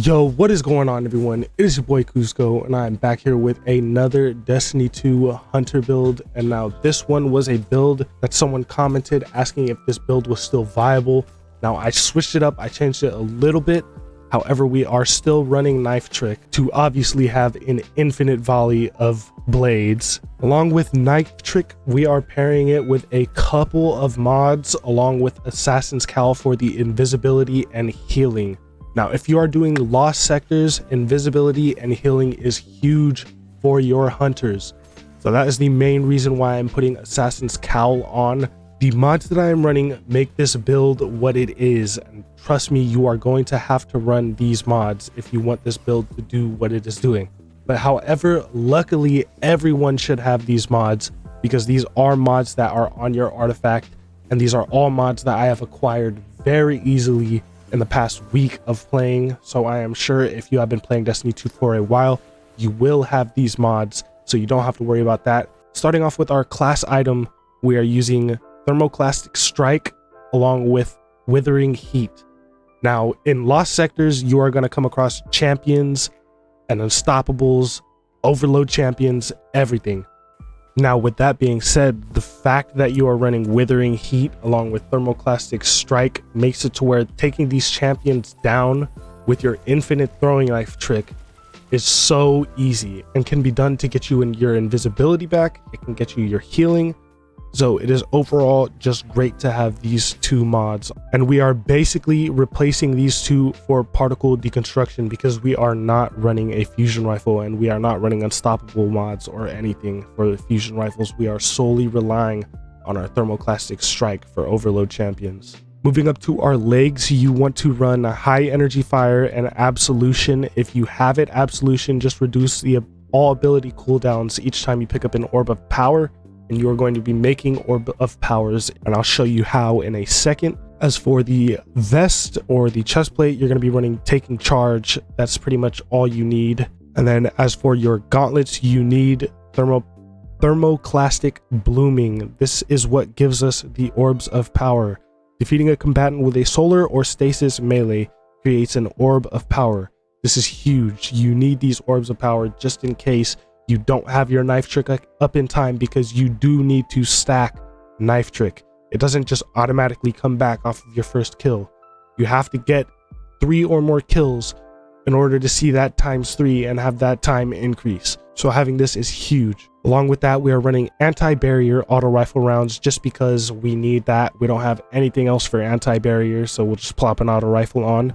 Yo, what is going on, everyone? It is your boy Cusco, and I'm back here with another Destiny 2 Hunter build. And now this one was a build that someone commented asking if this build was still viable. Now I switched it up, I changed it a little bit. However, we are still running Knife Trick to obviously have an infinite volley of blades. Along with Knife Trick, we are pairing it with a couple of mods along with Assassin's Cowl for the invisibility and healing. Now, if you are doing lost sectors, invisibility and healing is huge for your hunters. So that is the main reason why I'm putting Assassin's Cowl on. The mods that I am running make this build what it is. And trust me, you are going to have to run these mods if you want this build to do what it is doing. But however, luckily, everyone should have these mods because these are mods that are on your artifact. And these are all mods that I have acquired very easily in the past week of playing. So I am sure if you have been playing Destiny 2 for a while, you will have these mods, so you don't have to worry about that. Starting off with our class item, we are using Thermoclastic Strike along with Withering Heat. Now in lost sectors, you are going to come across champions and unstoppables, overload champions, everything. Now, with that being said, the fact that you are running Withering Heat along with Thermoclastic Strike makes it to where taking these champions down with your infinite throwing knife trick is so easy and can be done to get you in your invisibility back. It can get you your healing. So it is overall just great to have these two mods, and we are basically replacing these two for particle deconstruction because we are not running a fusion rifle and we are not running unstoppable mods or anything for the fusion rifles. We are solely relying on our Thermoclastic Strike for overload champions. Moving up to our legs, you want to run a high energy fire and absolution. If you have it, absolution just reduce the all ability cooldowns each time you pick up an orb of power. And you are going to be making orb of powers, and I'll show you how in a second. As for the vest or the chest plate, you're going to be running taking charge. That's pretty much all you need. And then as for your gauntlets, you need thermoclastic blooming. This is what gives us the orbs of power. Defeating a combatant with a solar or stasis melee creates an orb of power. This is huge. You need these orbs of power just in case you don't have your knife trick up in time, because you do need to stack knife trick. It doesn't just automatically come back off of your first kill. You have to get 3 or more kills in order to see that ×3 and have that time increase. So having this is huge. Along with that, we are running anti-barrier auto rifle rounds just because we need that. We don't have anything else for anti-barrier, so we'll just plop an auto rifle on.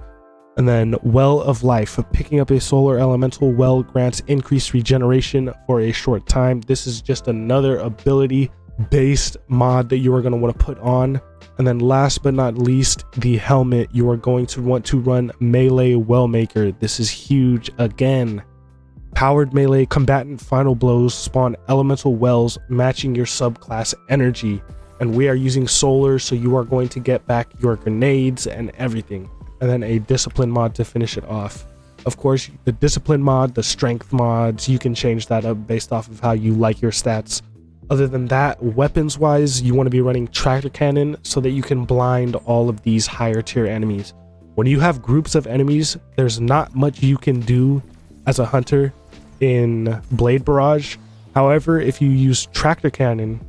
And then Well of Life. Picking up a solar elemental well grants increased regeneration for a short time. This is just another ability based mod that you are going to want to put on. And then last but not least, the helmet. You are going to want to run Melee Wellmaker. This is huge again. Powered melee combatant final blows spawn elemental wells matching your subclass energy. And we are using solar, so you are going to get back your grenades and everything. And then a discipline mod to finish it off. Of course, the discipline mod, the strength mods, you can change that up based off of how you like your stats. Other than that, weapons wise, you want to be running tractor cannon so that you can blind all of these higher tier enemies. When you have groups of enemies, there's not much you can do as a hunter in Blade Barrage. However, if you use tractor cannon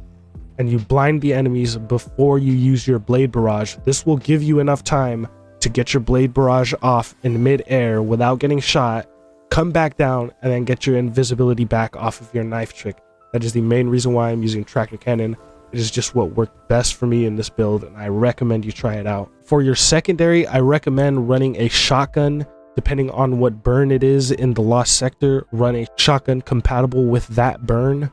and you blind the enemies before you use your Blade Barrage, this will give you enough time to get your Blade Barrage off in mid-air without getting shot, come back down, and then get your invisibility back off of your knife trick. That is the main reason why I'm using tractor cannon. It is just what worked best for me in this build, and I recommend you try it out. For your secondary, I recommend running a shotgun. Depending on what burn it is in the lost sector, run a shotgun compatible with that burn.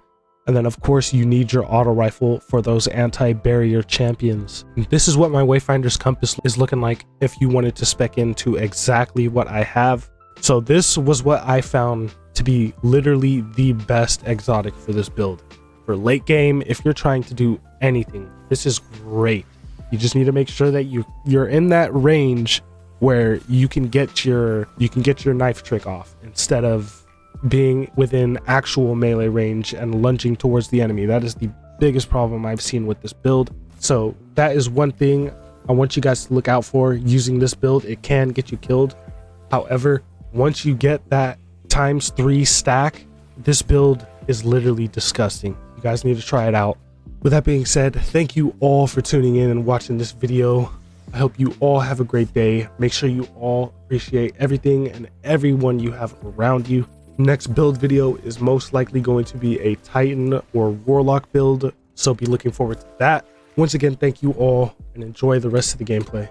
And then of course you need your auto rifle for those anti-barrier champions. This is what my Wayfinder's compass is looking like if you wanted to spec into exactly what I have. So this was what I found to be literally the best exotic for this build. For late game, if you're trying to do anything, this is great. You just need to make sure that you're in that range where you can get your knife trick off instead of being within actual melee range and lunging towards the enemy. That is the biggest problem I've seen with this build. So that is one thing I want you guys to look out for using this build. It can get you killed. However, once you get that ×3 stack, this build is literally disgusting. You guys need to try it out. With that being said, thank you all for tuning in and watching this video. I hope you all have a great day. Make sure you all appreciate everything and everyone you have around you. Next build video is most likely going to be a Titan or Warlock build, so be looking forward to that. Once again, thank you all and enjoy the rest of the gameplay.